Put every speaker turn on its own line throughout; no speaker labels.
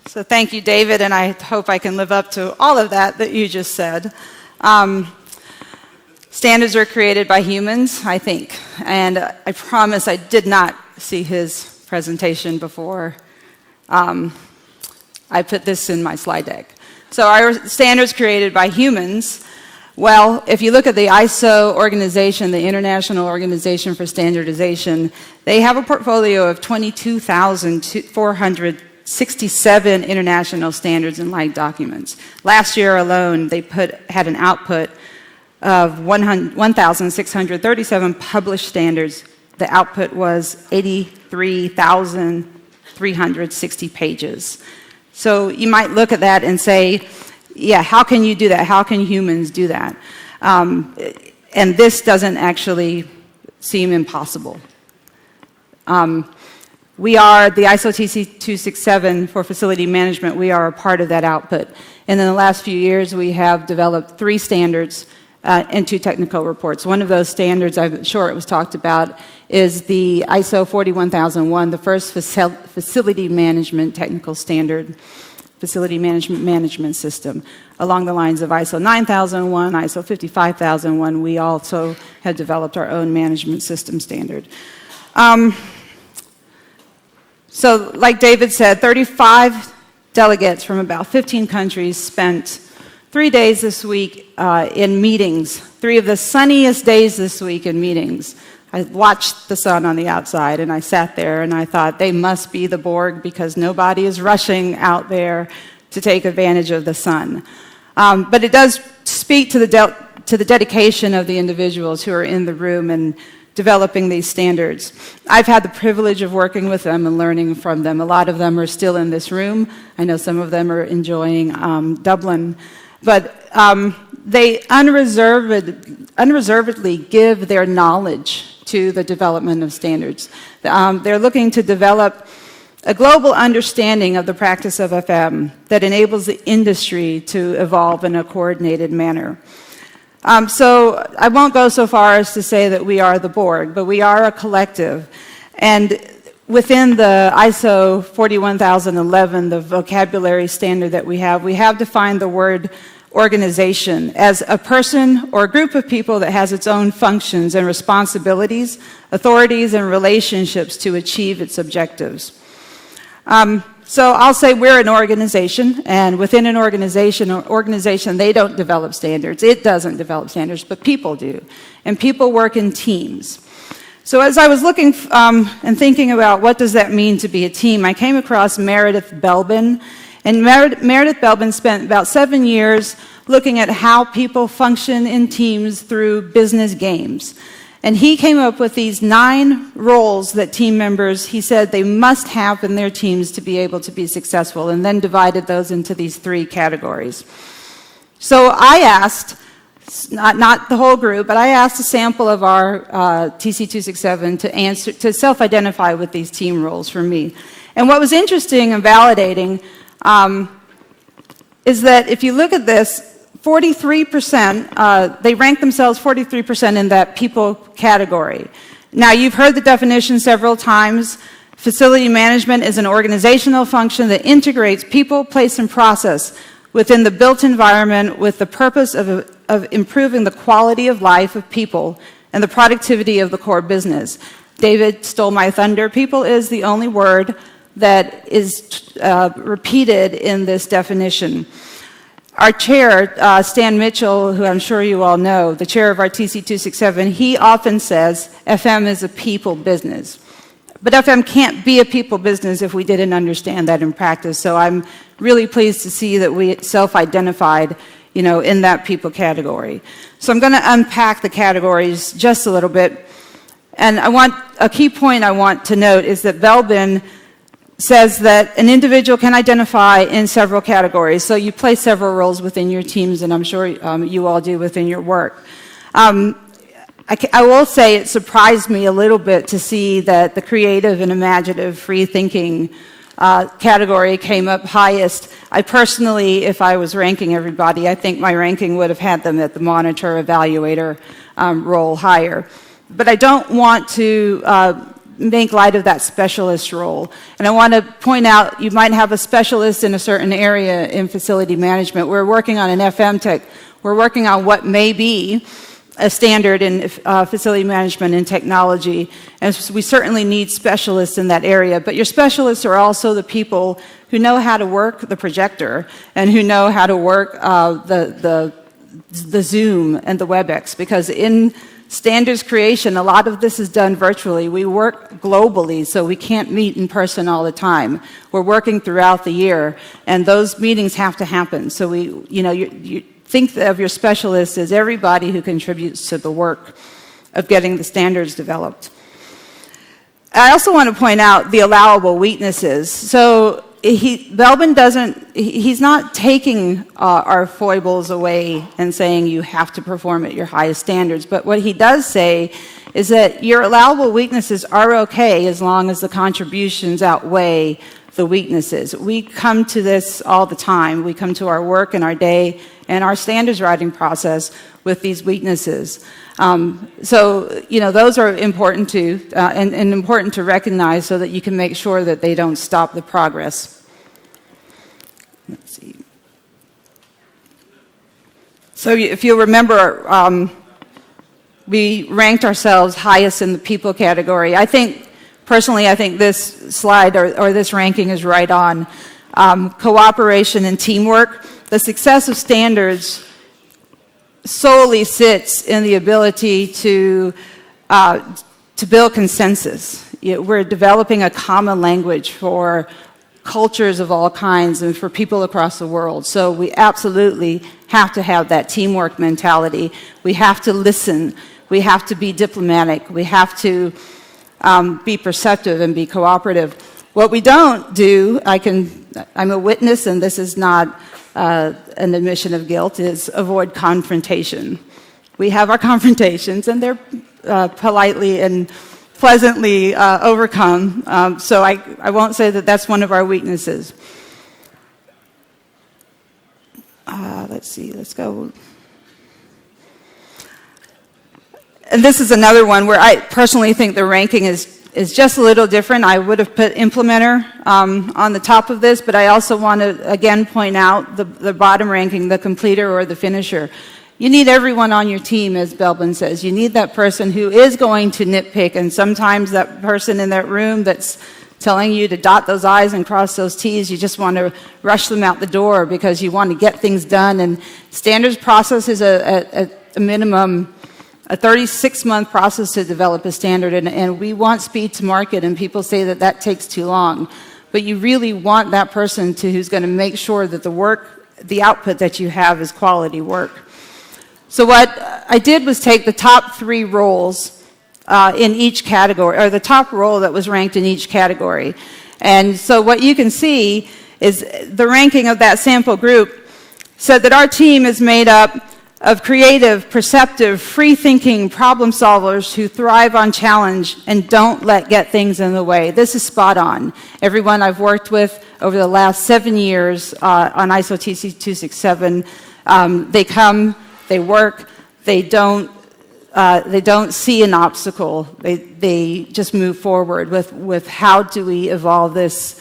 So thank you, David, and I hope I can live up to all of that you just said. Standards are created by humans, I think, and I promise I did not see his presentation before I put this in my slide deck. So our standards created by humans, well, if you look at the ISO organization, the International Organization for Standardization, they have a portfolio of 22,467 international standards and like documents. Last year alone, they had an output of 1,637 published standards. The output was 83,360 pages. So you might look at that and say, yeah, how can you do that? How can humans do that? And this doesn't actually seem impossible. We are the ISO TC-267 for facility management. We are a part of that output. And in the last few years, we have developed 3 standards and 2 technical reports. One of those standards, I'm sure it was talked about, is the ISO 41001, the first facility management technical standard, facility management system. Along the lines of ISO 9001, ISO 55001, we also have developed our own management system standard. So like David said, 35 delegates from about 15 countries spent 3 days this week in meetings, 3 of the sunniest days this week in meetings. I watched the sun on the outside, and I sat there, and I thought, they must be the Borg because nobody is rushing out there to take advantage of the sun. But it does speak to the dedication of the individuals who are in the room and developing these standards. I've had the privilege of working with them and learning from them. A lot of them are still in this room. I know some of them are enjoying Dublin. But they unreservedly give their knowledge to the development of standards. They're looking to develop a global understanding of the practice of FM that enables the industry to evolve in a coordinated manner. So I won't go so far as to say that we are the Borg, but we are a collective. And within the ISO 41011, the vocabulary standard that we have defined the word organization as a person or a group of people that has its own functions and responsibilities, authorities, and relationships to achieve its objectives. So I'll say we're an organization, and within an organization, they don't develop standards. It doesn't develop standards, but people do. And people work in teams. So as I was looking and thinking about what does that mean to be a team, I came across Meredith Belbin. And Meredith Belbin spent about 7 years looking at how people function in teams through business games. And he came up with these 9 roles that team members, he said, they must have in their teams to be able to be successful, and then divided those into these 3 categories. So I asked, not the whole group, but I asked a sample of our TC-267 to self-identify with these team roles for me. And what was interesting and validating is that if you look at this, 43%, they rank themselves 43% in that people category. Now, you've heard the definition several times. Facility management is an organizational function that integrates people, place, and process within the built environment with the purpose of improving the quality of life of people and the productivity of the core business. David stole my thunder. People is the only word that is repeated in this definition. Our chair, Stan Mitchell, who I'm sure you all know, the chair of our TC-267, he often says FM is a people business. But FM can't be a people business if we didn't understand that in practice. So I'm really pleased to see that we self-identified, in that people category. So I'm going to unpack the categories just a little bit. And a key point I want to note is that Belbin says that an individual can identify in several categories. So you play several roles within your teams, and I'm sure you all do within your work. I will say it surprised me a little bit to see that the creative and imaginative free thinking category came up highest. I personally, if I was ranking everybody, I think my ranking would have had them at the monitor evaluator role higher. But I don't want to make light of that specialist role. And I want to point out, you might have a specialist in a certain area in facility management. We're working on an FMTech. We're working on what may be a standard in facility management and technology. And so we certainly need specialists in that area. But your specialists are also the people who know how to work the projector and who know how to work the Zoom and the WebEx. Because in standards creation, a lot of this is done virtually. We work globally, so we can't meet in person all the time. We're working throughout the year, and those meetings have to happen. So you think of your specialists as everybody who contributes to the work of getting the standards developed. I also want to point out the allowable weaknesses. So Belbin he's not taking our foibles away and saying you have to perform at your highest standards, but what he does say is that your allowable weaknesses are okay as long as the contributions outweigh the weaknesses. We come to this all the time. We come to our work and our day and our standards writing process with these weaknesses. Those are important too, and important to recognize so that you can make sure that they don't stop the progress. Let's see. So if you'll remember, we ranked ourselves highest in the people category. Personally, I think this slide or this ranking is right on. Cooperation and teamwork. The success of standards solely sits in the ability to build consensus. We're developing a common language for cultures of all kinds and for people across the world. So we absolutely have to have that teamwork mentality. We have to listen. We have to be diplomatic. We have to be perceptive and be cooperative. What we don't do, I'm a witness, and this is not an admission of guilt, is avoid confrontation. We have our confrontations, and they're politely and pleasantly overcome. So I won't say that that's one of our weaknesses. Let's see, let's go. And this is another one where I personally think the ranking is just a little different. I would have put implementer on the top of this, but I also want to again point out the bottom ranking, the completer or the finisher. You need everyone on your team, as Belbin says. You need that person who is going to nitpick, and sometimes that person in that room that's telling you to dot those I's and cross those T's, you just want to rush them out the door because you want to get things done. And standards process is a minimum, a 36-month process to develop a standard, and we want speed to market, and people say that that takes too long. But you really want that person who's going to make sure that the output that you have is quality work. So what I did was take the top 3 roles in each category, or the top role that was ranked in each category. And so what you can see is the ranking of that sample group said that our team is made up of creative, perceptive, free-thinking problem solvers who thrive on challenge and don't get things in the way. This is spot on. Everyone I've worked with over the last 7 years on ISO TC-267, they come, they work, they don't see an obstacle. They just move forward with how do we evolve this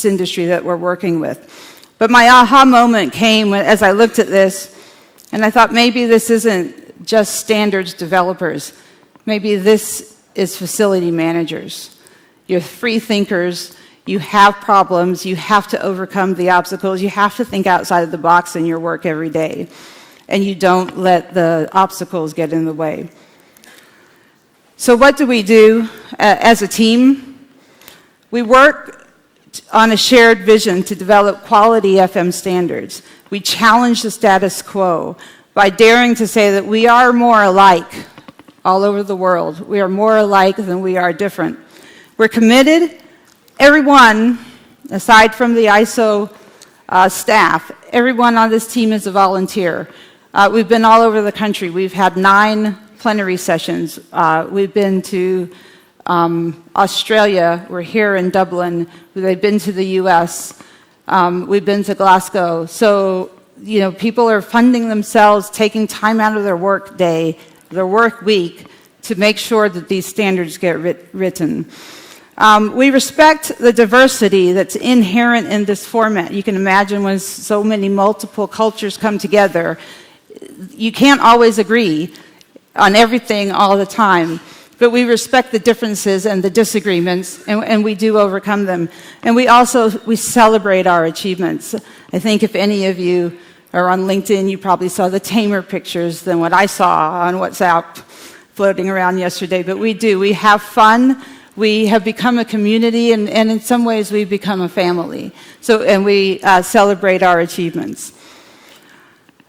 industry that we're working with. But my aha moment came as I looked at this, and I thought maybe this isn't just standards developers. Maybe this is facility managers. You're free thinkers. You have problems. You have to overcome the obstacles. You have to think outside of the box in your work every day. And you don't let the obstacles get in the way. So what do we do as a team? We work on a shared vision to develop quality FM standards. We challenge the status quo by daring to say that we are more alike all over the world. We are more alike than we are different. We're committed. Everyone, aside from the ISO staff, everyone on this team is a volunteer. We've been all over the country. We've had 9 plenary sessions. We've been to Australia. We're here in Dublin. We've been to the US. We've been to Glasgow. So, people are funding themselves, taking time out of their work day, their work week, to make sure that these standards get written. We respect the diversity that's inherent in this format. You can imagine when so many multiple cultures come together, you can't always agree on everything all the time, but we respect the differences and the disagreements, and we do overcome them. And we celebrate our achievements. I think if any of you are on LinkedIn, you probably saw the tamer pictures than what I saw on WhatsApp floating around yesterday, but we do. We have fun. We have become a community, and in some ways we've become a family. And we celebrate our achievements.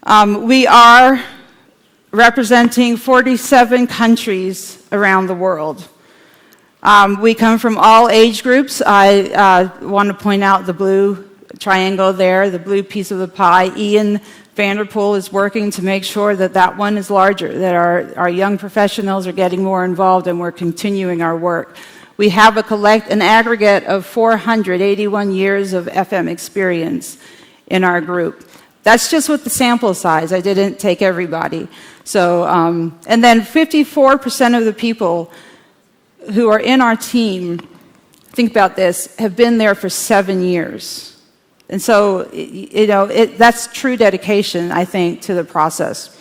We are representing 47 countries around the world. We come from all age groups. I want to point out the blue triangle there, the blue piece of the pie. Ian Vanderpool is working to make sure that that one is larger, that our young professionals are getting more involved, and we're continuing our work. We have an aggregate of 481 years of FM experience in our group. That's just with the sample size. I didn't take everybody. So, and then 54% of the people who are in our team, think about this, have been there for 7 years. And so, that's true dedication, I think, to the process.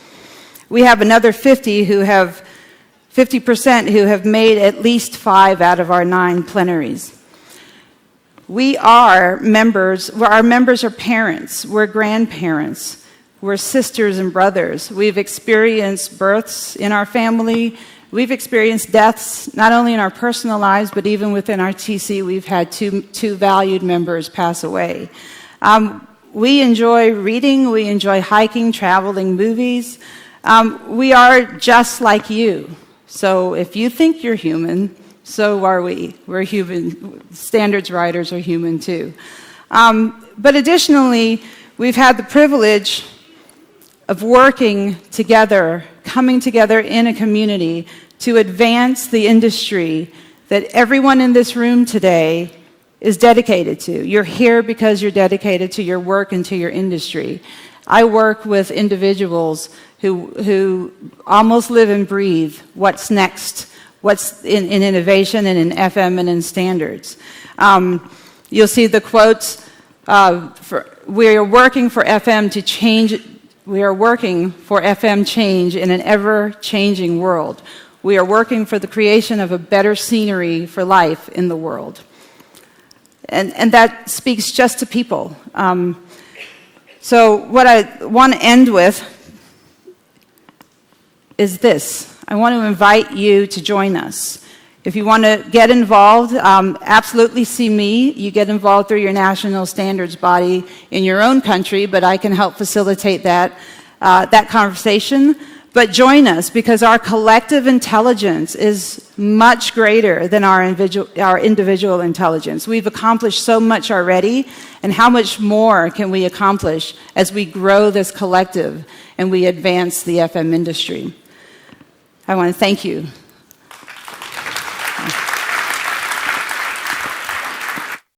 We have another 50% who have made at least 5 out of our 9 plenaries. We are members, our members are parents, we're grandparents, we're sisters and brothers. We've experienced births in our family, we've experienced deaths, not only in our personal lives, but even within our TC, we've had two valued members pass away. We enjoy reading, we enjoy hiking, traveling, movies. We are just like you. So if you think you're human, so are we. We're human. Standards writers are human too. But additionally, we've had the privilege of working together, coming together in a community to advance the industry that everyone in this room today is dedicated to. You're here because you're dedicated to your work and to your industry. I work with individuals who almost live and breathe what's next, what's in innovation and in FM and in standards. You'll see the quotes, we are working for FM to change, we are working for FM change in an ever-changing world. We are working for the creation of a better scenery for life in the world. And that speaks just to people. So what I want to end with is this. I want to invite you to join us. If you want to get involved, absolutely see me. You get involved through your national standards body in your own country, but I can help facilitate that conversation. But join us, because our collective intelligence is much greater than our individual intelligence. We've accomplished so much already, and how much more can we accomplish as we grow this collective and we advance the FM industry? I want to thank you.